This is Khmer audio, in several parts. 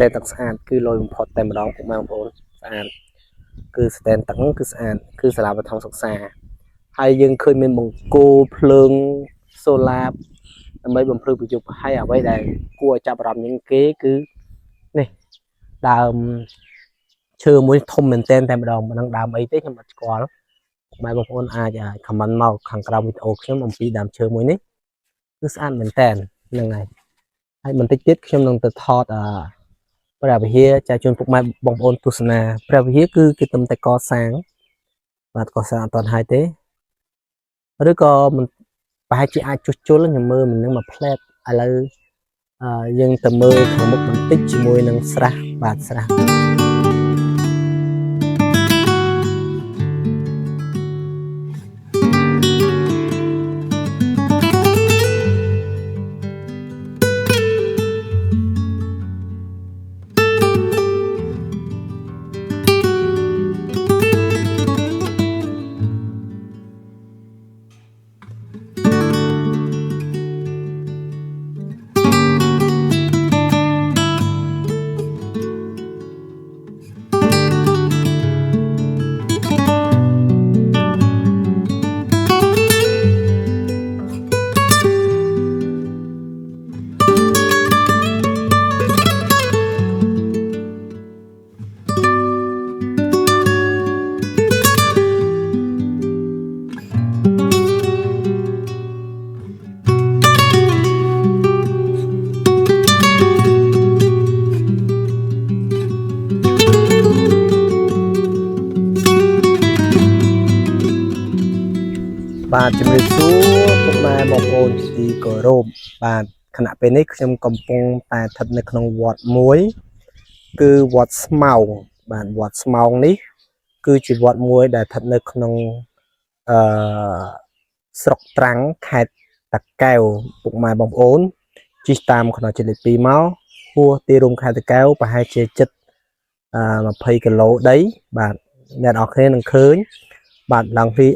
តែទឹកស្អាតគឺលយបំផុតតែម្ដងពុកម៉ែបងប្អូនស្អាតគឺស្តែនទឹកគឺស្អាតគឺសាលាបឋមសិក្សាហើយយើងឃើញមានបង្គោលភ្លើងសូឡាដើម្បីបំភ្លឺប្រយុទ្ធហើយអ្វីដែលគួរឲ្យចាប់អារម្មណ៍ជាងគេគឺនេះដើមឈើមួយធំមែនតែម្ដងមិនដឹងដើមអីទេខ្ញុំអត់ស្គាល់ម៉ែបងប្អូនអាច comment មកខាងក្រោមវីដេអូខ្ញុំអំពីដើមឈើមួយនេះគឺស្អាតមែនតែហ្នឹងហើយបន្តិចទៀតខ្ញុំនឹងទៅថតព្រះវិហារចាជូនពុកម៉ែបងប្អូនទស្សនាព្រះវិហារគឺគេទំតែកសាងបាទកសាងអត់ទាន់ហើយទេឬក៏មិនប្រហែលជាអាចជួសជុលខ្ញុំមើលមិននឹងមកផ្លែតឥឡូវយើងទៅមើលខាងមុខបន្តិចជាមួយនឹងស្រះបាទស្រះបាទជំរាបសួរពុកម៉ែបងប្អូនទីគោរពបាទខណៈពេលនេះខ្ញុំកំពុងតែស្ថិតនៅក្នុងវត្តមួយគឺវត្តស្មោងបាទវត្តស្មោងនេះគឺជាវត្តមួយដែលស្ថិតនៅក្នុងស្រុកត្រាំងខេត្តតាកែវពុកម៉ែបងប្អូនជិះតាមខ្នល់ជាតិលេខ 2 មកហួសទីរួមខេត្តតាកែវប្រហែលជាជិត20 គីឡូដីបាទអ្នកនរគ្នានឹងឃើញបាទឡើងពី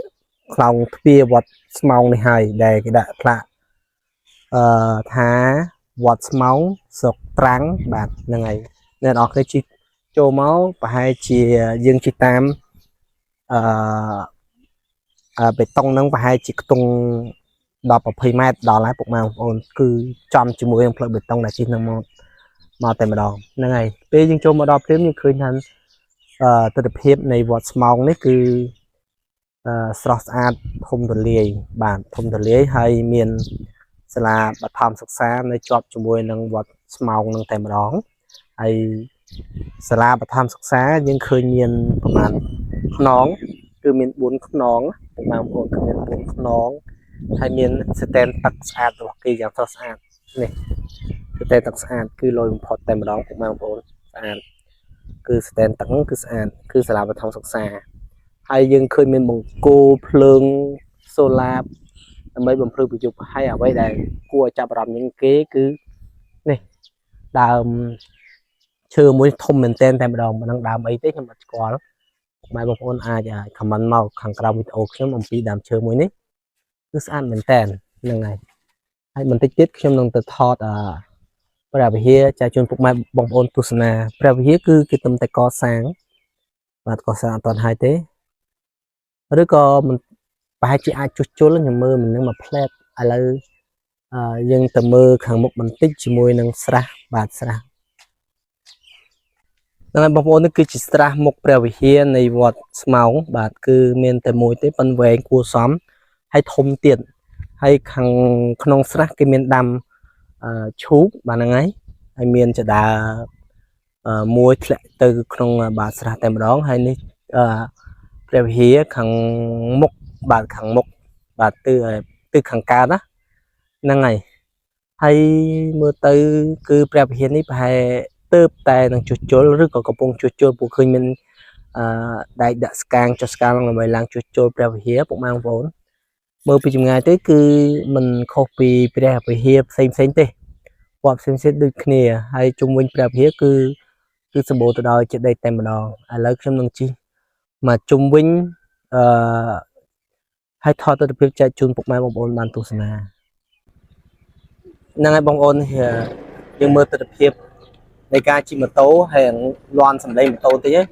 ខ្លោងទ្វារវត្តស្មោងនេះហើយដែលគេដាក់ផ្លាកថាវត្តស្មោងស្រុកត្រាំងបាទហ្នឹងហើយអ្នកនរគ្នាជិះចូលមកប្រហែលជាយើងជិះតាមបេតុងហ្នឹងប្រហែលជាខ្ទង់10-20 ម៉ែត្រដល់ហើយពុកម៉ែបងប្អូនគឺចំជាមួយនឹងផ្លូវបេតុងដែលជិះនឹងមកតែម្ដងហ្នឹងហើយពេលយើងចូលមកដល់ព្រាមយើងឃើញថាទិដ្ឋភាពនៃវត្តស្មោងនេះគឺស្រស់ស្អាតធំទូលាយបាទធំទូលាយហើយមានសាលាបឋមសិក្សានៅជាប់ជាមួយនឹងវត្តស្មោងនឹងតែម្ដងហើយសាលាបឋមសិក្សាយើងឃើញមានប្រមាណខ្នងគឺមាន4ខ្នងពុកម៉ែបងប្អូនគឺមាន4ខ្នងហើយមានស្តែនទឹកស្អាតរបស់គេយ៉ាងស្រស់ស្អាតនេះស្តែនទឹកស្អាតគឺលយបំផុតតែម្ដងពុកម៉ែបងប្អូនស្អាតគឺស្តែនទឹកគឺស្អាតគឺសាលាបឋមសិក្សាហើយយើងឃើញមានបង្គោលភ្លើងសូឡាដើម្បីបំភ្លឺប្រយុទ្ធហើយអ្វីដែលគួរឲ្យចាប់អារម្មណ៍ជាងគេគឺនេះដើមឈើមួយធំមែនតែម្ដងមិនដឹងដើមអីទេខ្ញុំអត់ស្គាល់ម៉ែបងប្អូនអាច comment មកខាងក្រោមវីដេអូខ្ញុំអំពីដើមឈើមួយនេះគឺស្អាតមែនតែហ្នឹងហើយបន្តិចទៀតខ្ញុំនឹងទៅថតព្រះវិហារចាជូនពុកម៉ែបងប្អូនទស្សនាព្រះវិហារគឺគេទំតែកសាងបាទកសាងអត់ទាន់ហើយទេឬក៏មិនប្រហែលជាអាចជួសជុលខ្ញុំមើលមិននឹងមកផ្លែតឥឡូវយើងទៅមើលខាងមុខបន្តិចជាមួយនឹងស្រះបាទស្រះហ្នឹងហើយបងប្អូននេះគឺជាស្រះមុខព្រះវិហារនៃវត្តស្មោងបាទគឺមានតែមួយទេប៉ុន្តែវែងគួរសមហើយធំទៀតហើយខាងក្នុងស្រះគេមានដាំឈូកបាទហ្នឹងហើយមានចដាមួយធ្លាក់ទៅក្នុងបាទស្រះតែម្ដងហើយនេះព្រះវិហារខាងមុខបាទខាងមុខបាទទិសខាងកើតណាហ្នឹងហើយមើលទៅគឺព្រះវិហារនេះប្រហែលទើបតែនឹងជួសជុលឬក៏កំពុងជួសជុលពួកឃើញមានដែកដាក់ស្កាងចុះស្កាងដើម្បីឡើងជួសជុលព្រះវិហារពុកម៉ែបងប្អូនមើលពីចម្ងាយទៅគឺมันខុសពីព្រះវិហារផ្សេងទេវត្តផ្សេងដូចគ្នាហើយជុំវិញព្រះវិហារគឺសម្បូរទៅដោយចេតិយតែម្ដងឥឡូវខ្ញុំនឹងជិះមកជុំវិញហើយថតទស្សនវិជ្ជាចែកជូនពុកម៉ែបងប្អូនបានទស្សនាហ្នឹងហើយបងប្អូនយើងមើលទស្សនវិជ្ជា ในการchìm ô tô hay loan sầm đây ô tô thế ấy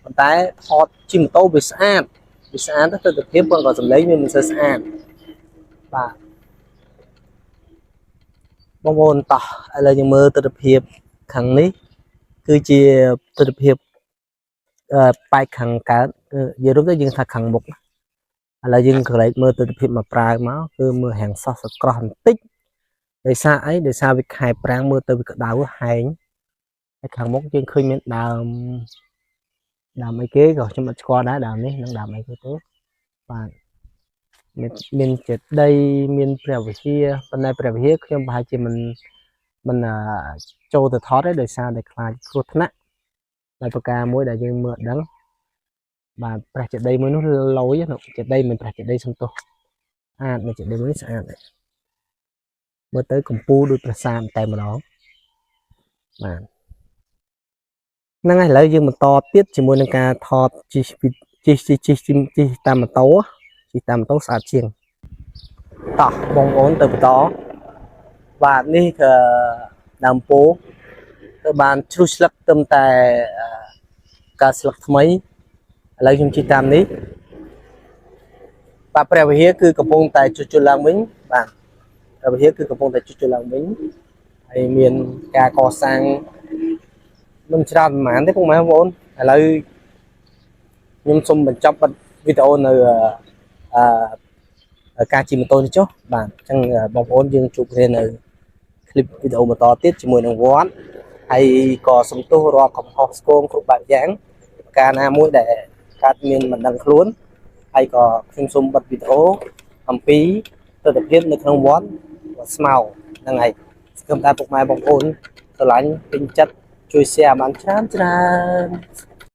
còn tại họ chìm ô tô bị sạn tất cả tiếp còn sầm lấy nhưng mình sẽ sạn và mong muốn tỏ là những mơ tự hiệp khẳng ní cứ chia tự hiệp bài khẳng cả giờ lúc đó dừng thật khẳng mục là dừng lại mơ tự hiệp mà prai máu cứ mơ hàng sao sạc còn tích để xa ấy để sao việc hài prang mơ tự việc đào hay khẳng mục dừng khơi miệng đào mấy kế rồi cho mà qua đá đào ní nó đào mấy cái tốt và mình chết đây mình bèo kia bên này bèo kia không phải chỉ mình trâu từ thót đấy đời sao để khai cột nát lại ca mỗi đại dương mượn đắng và phải chết đây mới nó lối nó chết đây mình phải chết đây xong tôi mình chết đây mới sao này mới tới cùng pu được san tay mà đó mà năng ngày lấy dương mình to tiết chỉ muốn nâng ca thọt chi tam tấu sạch chiêng tỏ bông ổn từ đó vàนี่คือดำปูคือบานชุดสลักเติมแต่การสลักทำไมอะไรยังคิดตามนี้vàประเภทคือกระโปรงแต่จุดๆลังมิ้งบางประเภทคือกระโปรงแต่จุดๆลังมิ้งไอเมียนการก่อสร้างมันจะทำหมานได้พวกมันครับผมอะไรยมสมบัติจับวิดีโอในการchìm ô tô đi chứ bạn chẳng bóng ôn dương chụp lên ở clip video mà to tiết chỉ mùi nồng vón hay có sống tu rồi học học school của bạn giảng ca na mũi để các miền mình đang luôn hay có phim xung bật video hầm phí tôi được biết được nồng vón và smile đang ngày chúng ta phục mai bóng ôn tôi lánh tinh chất chui xe bán chán chán